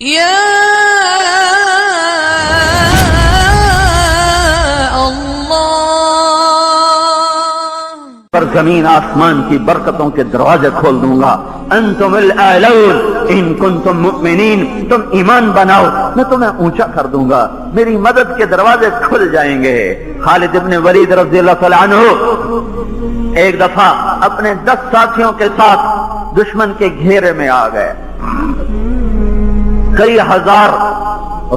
یا پر زمین آسمان کی برکتوں کے دروازے کھول دوں گا. انتم الاعلون ان کنتم مؤمنین، تم ایمان بناؤ میں تمہیں اونچا کر دوں گا، میری مدد کے دروازے کھل جائیں گے. خالد ابن ولید رضی اللہ تعالیٰ عنہ ایک دفعہ اپنے 10 ساتھیوں کے ساتھ دشمن کے گھیرے میں آ گئے. کئی ہزار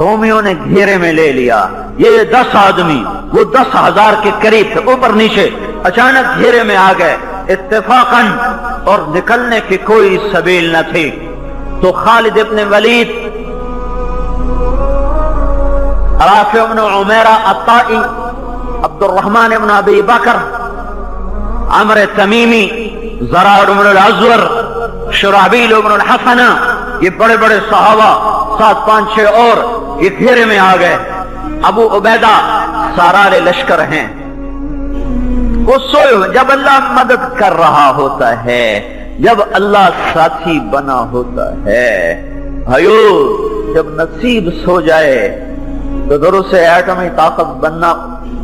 رومیوں نے گھیرے میں لے لیا. یہ 10 آدمی وہ 10,000 کے قریب تھے، اوپر نیچے اچانک گھیرے میں آ گئے اتفاقاً، اور نکلنے کی کوئی سبیل نہ تھی. تو خالد ابن ولید، رافع بن عمیرہ الطائی، عبد الرحمن ابن ابی بکر، عمرو تمیمی، زرار بن الازور، شرحبیل بن الحسنہ، یہ بڑے بڑے صحابہ 7 5 6 اور یہ گھیرے میں آ گئے. ابو عبیدہ سارار لشکر ہیں. وہ سوئے ہوئے. جب اللہ مدد کر رہا ہوتا ہے، جب اللہ ساتھی بنا ہوتا ہے، بھائیو جب نصیب سو جائے تو درو سے ایٹمی طاقت بننا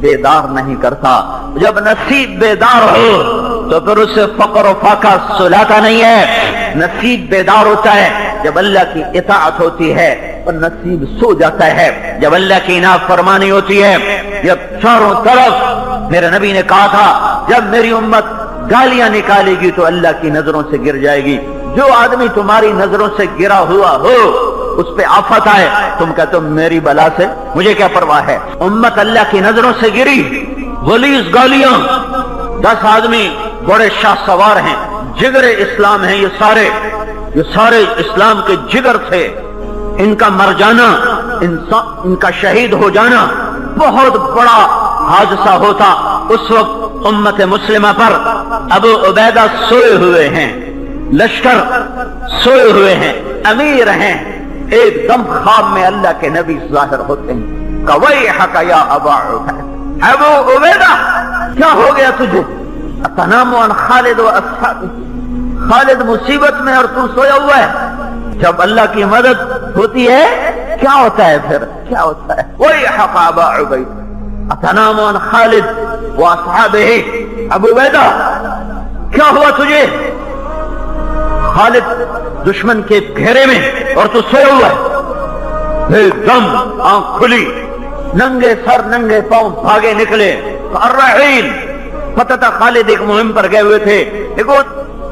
بیدار نہیں کرتا. جب نصیب بیدار ہو تو پھر اسے فقر و فاقہ سلاتا نہیں ہے. نصیب بیدار ہوتا ہے جب اللہ کی اطاعت ہوتی ہے، اور نصیب سو جاتا ہے جب اللہ کی نافرمانی ہوتی ہے. جب چاروں طرف میرے نبی نے کہا تھا جب میری امت گالیاں نکالے گی تو اللہ کی نظروں سے گر جائے گی. جو آدمی تمہاری نظروں سے گرا ہوا ہو اس پہ آفت آئے، تم کہتے ہو میری بلا سے مجھے کیا پرواہ ہے. امت اللہ کی نظروں سے گری، غلیظ گالیاں. 10 آدمی بڑے شاہ سوار ہیں، جگر اسلام ہیں. یہ سارے اسلام کے جگر تھے. ان کا مر جانا، ان کا شہید ہو جانا بہت بڑا حادثہ ہوتا. اس وقت امت مسلمہ پر ابو عبیدہ سوئے ہوئے ہیں، لشکر سوئے ہوئے ہیں، امیر ہیں. ایک دم خواب میں اللہ کے نبی ظاہر ہوتے ہیں. وَيْحَكَ يَا أَبَا عُبَيدَةَ، ابو عبیدہ کیا ہو گیا تجھے؟ أَتَنَامُ عَنْ خالد وَأَصْحَابِهِ، خالد مصیبت میں اور تو سویا ہوا ہے. جب اللہ کی مدد ہوتی ہے کیا ہوتا ہے؟ پھر کیا ہوتا ہے؟ وَيْحَكَ أَبَا عُبَيدَةَ أَتَنَامُ عَنْ خالد وَأَصْحَابِهِ. ابو عبیدہ کیا ہوا تجھے؟ خالد دشمن کے گھیرے میں اور تو سویا ہوا ہے. ایک دم آنکھ کھلی، ننگے سر ننگے پاؤں بھاگے نکلے. الرحیل، پتہ تھا خالد ایک مہم پر گئے ہوئے تھے، دیکھو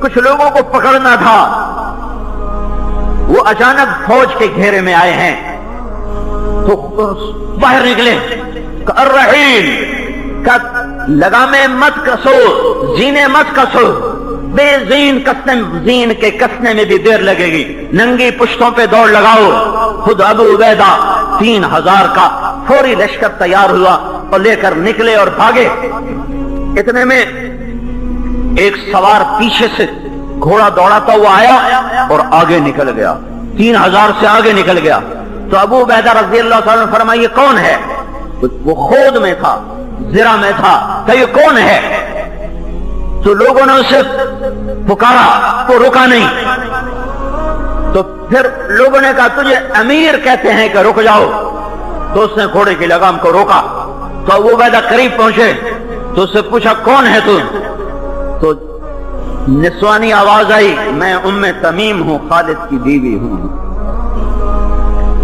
کچھ لوگوں کو پکڑنا تھا. وہ اچانک فوج کے گھیرے میں آئے ہیں تو باہر نکلے. الرحیل، لگامے مت کسو، زینے مت کسو. بے زین کسنے، زین کے کسنے میں بھی دیر لگے گی. ننگی پشتوں پہ دوڑ لگاؤ. خود ابو عبیدہ 3000 کا فوری لشکر تیار ہوا اور لے کر نکلے اور بھاگے. اتنے میں ایک سوار پیچھے سے گھوڑا دوڑاتا ہوا آیا اور آگے نکل گیا، 3000 سے آگے نکل گیا. تو ابو عبیدہ رضی اللہ تعالیٰ نے فرمایا یہ کون ہے؟ وہ خود میں تھا، زرہ میں تھا، کہ یہ کون ہے؟ تو لوگوں نے اسے پکارا تو رکا نہیں. تو پھر لوگوں نے کہا تجھے امیر کہتے ہیں کہ رک جاؤ. تو اس نے گھوڑے کی لگام کو روکا. تو ابو عبیدہ قریب پہنچے تو اس سے پوچھا کون ہے تو نسوانی آواز آئی، میں ام تمیم ہوں، خالد کی بیوی ہوں.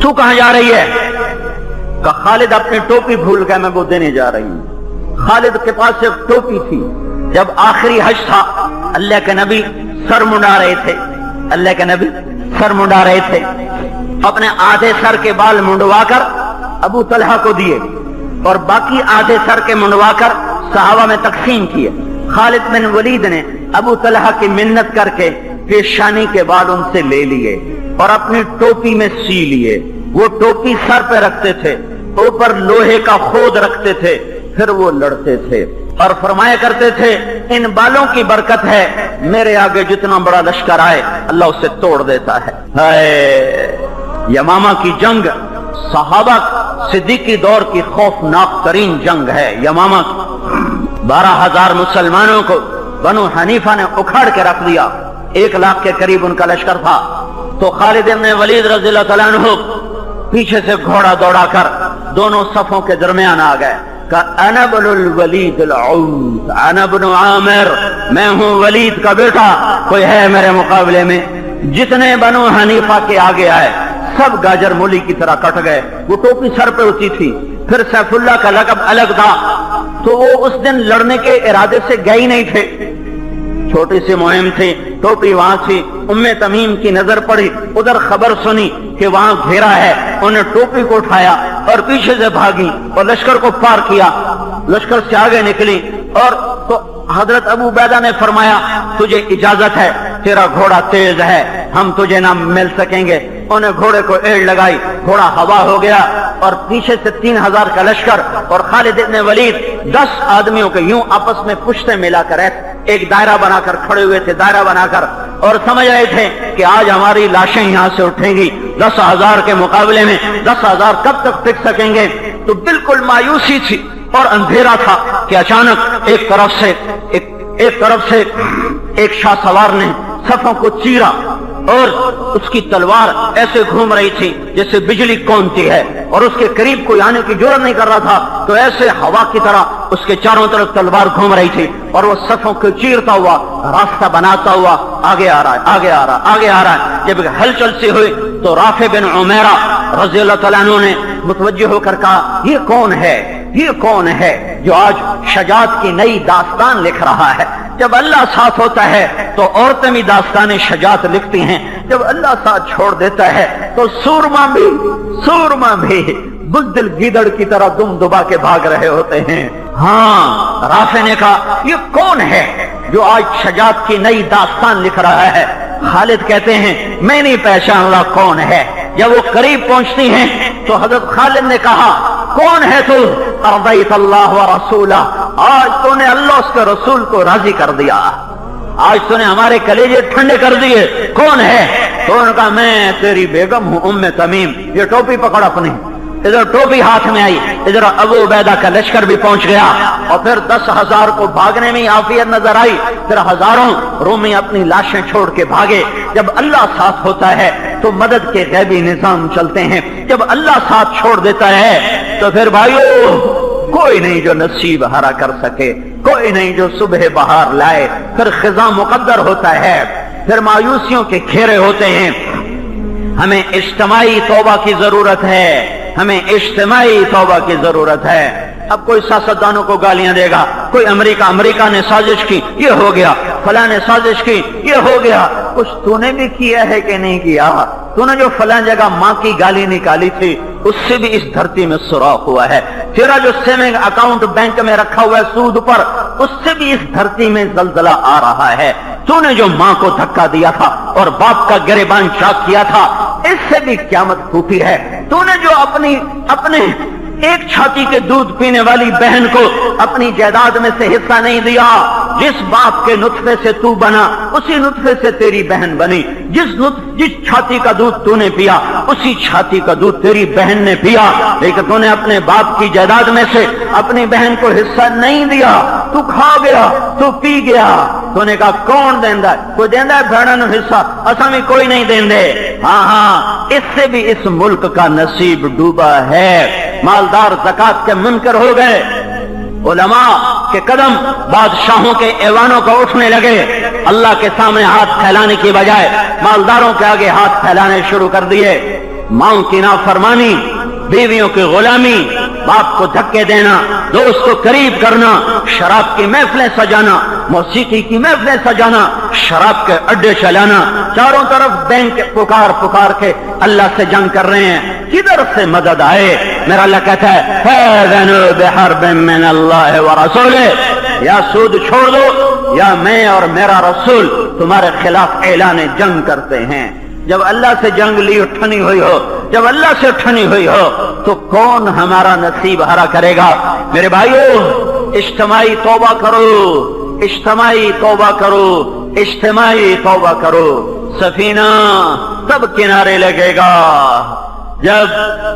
تو کہاں جا رہی ہے؟ کہ خالد اپنی ٹوپی بھول گیا، میں وہ دینے جا رہی ہوں. خالد کے پاس ایک ٹوپی تھی. جب آخری حج تھا اللہ کے نبی سر منڈا رہے تھے، اللہ کے نبی سر منڈا رہے تھے. اپنے آدھے سر کے بال منڈوا کر ابو طلحہ کو دیے اور باقی آدھے سر کے منڈوا کر صحابہ میں تقسیم کیے. خالد بن ولید نے ابو طلحہ کی منت کر کے پیشانی کے بال ان سے لے لیے اور اپنی ٹوپی میں سی لیے. وہ ٹوپی سر پہ رکھتے تھے، اوپر لوہے کا خود رکھتے تھے، پھر وہ لڑتے تھے اور فرمایا کرتے تھے ان بالوں کی برکت ہے میرے آگے جتنا بڑا لشکر آئے اللہ اسے توڑ دیتا ہے. یمامہ کی جنگ صحابہ صدیقی دور کی خوفناک ترین جنگ ہے. یمامہ 12,000 مسلمانوں کو بنو حنیفہ نے اکھاڑ کے رکھ دیا. 1 لاکھ کے قریب ان کا لشکر تھا. تو خالد بن ولید رضی اللہ تعالیٰ عنہ پیچھے سے گھوڑا دوڑا کر دونوں صفوں کے درمیان آ گئے، کہا انا ابن الولید العود، انا ابن عامر، میں ہوں ولید کا بیٹا، کوئی ہے میرے مقابلے میں؟ جتنے بنو حنیفہ کے آگے آئے سب گاجر مولی کی طرح کٹ گئے۔ وہ ٹوپی سر پہ ہوتی تھی، پھر سیف اللہ کا لقب الگ تھا، تو وہ اس دن لڑنے کے ارادے سے گئے ہی نہیں تھے، چھوٹی سی مہم تھی، ٹوپی وہاں تھی۔ ام تمیم کی نظر پڑی، ادھر خبر سنی کہ وہاں گھیرا ہے، انہیں ٹوپی کو اٹھایا اور پیچھے سے بھاگی اور لشکر کو پار کیا، لشکر سے آگے نکلی۔ اور تو حضرت ابو عبیدہ نے فرمایا تجھے اجازت ہے، تیرا گھوڑا تیز ہے، ہم تجھے نہ مل سکیں گے۔ انہیں گھوڑے کو ایڑ لگائی، گھوڑا ہوا ہو گیا اور پیچھے سے 3000 کا لشکر اور خالد بن ولید 10 آدمیوں کے یوں آپس میں پشتیں ملا کر ایک دائرہ بنا کر کھڑے ہوئے تھے، دائرہ بنا کر، اور سمجھ رہے تھے کہ آج ہماری لاشیں یہاں سے اٹھیں گی 10,000 کے مقابلے میں 10,000 کب تک ٹک سکیں گے؟ تو بالکل مایوسی تھی اور اندھیرا تھا کہ اچانک ایک طرف سے ایک شاہ سوار نے صفوں کو چیرا اور اس کی تلوار ایسے گھوم رہی تھی جیسے بجلی کونتی ہے، اور اس کے قریب کوئی آنے کی جرات نہیں کر رہا تھا، تو ایسے ہوا کی طرح اس کے چاروں طرف تلوار گھوم رہی تھی اور وہ صفوں کو چیرتا ہوا راستہ بناتا ہوا آگے آ رہا ہے۔ جب ہلچل سی ہوئی تو رافع بن عمیرہ رضی اللہ تعالیٰ عنہ نے متوجہ ہو کر کہا یہ کون ہے جو آج شجاعت کی نئی داستان لکھ رہا ہے؟ جب اللہ ساتھ ہوتا ہے تو عورتیں بھی داستان شجاعت لکھتی ہیں، جب اللہ ساتھ چھوڑ دیتا ہے تو سورما بھی بزدل گیدڑ کی طرح دم دبا کے بھاگ رہے ہوتے ہیں۔ ہاں، رافع نے کہا یہ کون ہے جو آج شجاعت کی نئی داستان لکھ رہا ہے؟ خالد کہتے ہیں میں نہیں پہچان رہا کون ہے۔ جب وہ قریب پہنچتی ہیں تو حضرت خالد نے کہا کون ہے تو؟ ارضیت اللہ و رسولہ، آج تو نے اللہ اس کے رسول کو راضی کر دیا، آج تو نے ہمارے کلیجے ٹھنڈے کر دیے۔ کون ہے؟ تو انہوں نے کہا میں تیری بیگم ہوں ام تمیم۔ یہ ٹوپی پکڑ اپنی، ادھر ٹوپی ہاتھ میں آئی، ادھر ابو عبیدہ کا لشکر بھی پہنچ گیا اور پھر 10,000 کو بھاگنے میں عافیت نظر آئی، پھر ہزاروں رومی اپنی لاشیں چھوڑ کے بھاگے۔ جب اللہ ساتھ ہوتا ہے تو مدد کے غیبی نظام چلتے ہیں، جب اللہ ساتھ چھوڑ دیتا ہے تو پھر بھائیو کوئی نہیں جو نصیب ہرا کر سکے، کوئی نہیں جو صبح بہار لائے۔ پھر خزاں مقدر ہوتا ہے، پھر مایوسیوں کے گھیرے ہوتے ہیں۔ ہمیں اجتماعی توبہ کی ضرورت ہے، ہمیں اجتماعی توبہ کی ضرورت ہے۔ اب کوئی سیاستدانوں کو گالیاں دے گا، کوئی امریکہ نے سازش کی یہ ہو گیا، فلاں نے سازش کی یہ ہو گیا۔ کچھ تو نے بھی کیا ہے کہ نہیں کیا؟ تو نے جو فلاں جگہ ماں کی گالی نکالی تھی اس سے بھی اس دھرتی میں سوراخ ہوا ہے، تیرا جو سیونگ اکاؤنٹ بینک میں رکھا ہوا ہے سود پر، اس سے بھی اس دھرتی میں زلزلہ آ رہا ہے۔ تو نے جو ماں کو دھکا دیا تھا اور باپ کا گریبان چاک کیا تھا، اس سے بھی قیامت پھوٹی ہے۔ تو نے جو اپنے ایک چھاتی کے دودھ پینے والی بہن کو اپنی جائیداد میں سے حصہ نہیں دیا، جس باپ کے نطفے سے تو بنا اسی نطفے سے تیری بہن بنی، جس چھاتی کا دودھ تو نے پیا اسی چھاتی کا دودھ تیری بہن نے پیا، لیکن تو نے اپنے باپ کی جائیداد میں سے اپنی بہن کو حصہ نہیں دیا، تو کھا گیا، تو پی گیا۔ تو نے کہا کون دیندا ہے؟ کوئی دیندا ہے بھڑا نو حصہ؟ اساں بھی کوئی نہیں دیندے۔ ہاں اس سے بھی اس ملک کا نصیب ڈوبا ہے۔ مالدار زکات کے منکر ہو گئے، علماء کے قدم بادشاہوں کے ایوانوں کو اٹھنے لگے، اللہ کے سامنے ہاتھ پھیلانے کی بجائے مالداروں کے آگے ہاتھ پھیلانے شروع کر دیے۔ ماں کی نافرمانی، بیویوں کی غلامی، باپ کو دھکے دینا، دوست کو قریب کرنا، شراب کی محفلیں سجانا، موسیقی کی محفلیں سجانا، شراب کے اڈے چلانا، چاروں طرف بینک پکار کے اللہ سے جنگ کر رہے ہیں، کدھر سے مدد آئے؟ میرا اللہ کہتا ہے فَأَذَنُوا بِحَرْبٍ مِّنَ اللَّهِ وَرَسُولِهِ، یا سود چھوڑ دو یا میں اور میرا رسول تمہارے خلاف اعلان جنگ کرتے ہیں۔ جب اللہ سے جنگ لی اٹھنی ہوئی ہو، جب اللہ سے اٹھنی ہوئی ہو تو کون ہمارا نصیب ہرا کرے گا؟ میرے بھائیو اجتماعی توبہ کرو، اجتماعی توبہ کرو، اجتماعی توبہ کرو، سفینہ تب کنارے لگے گا جب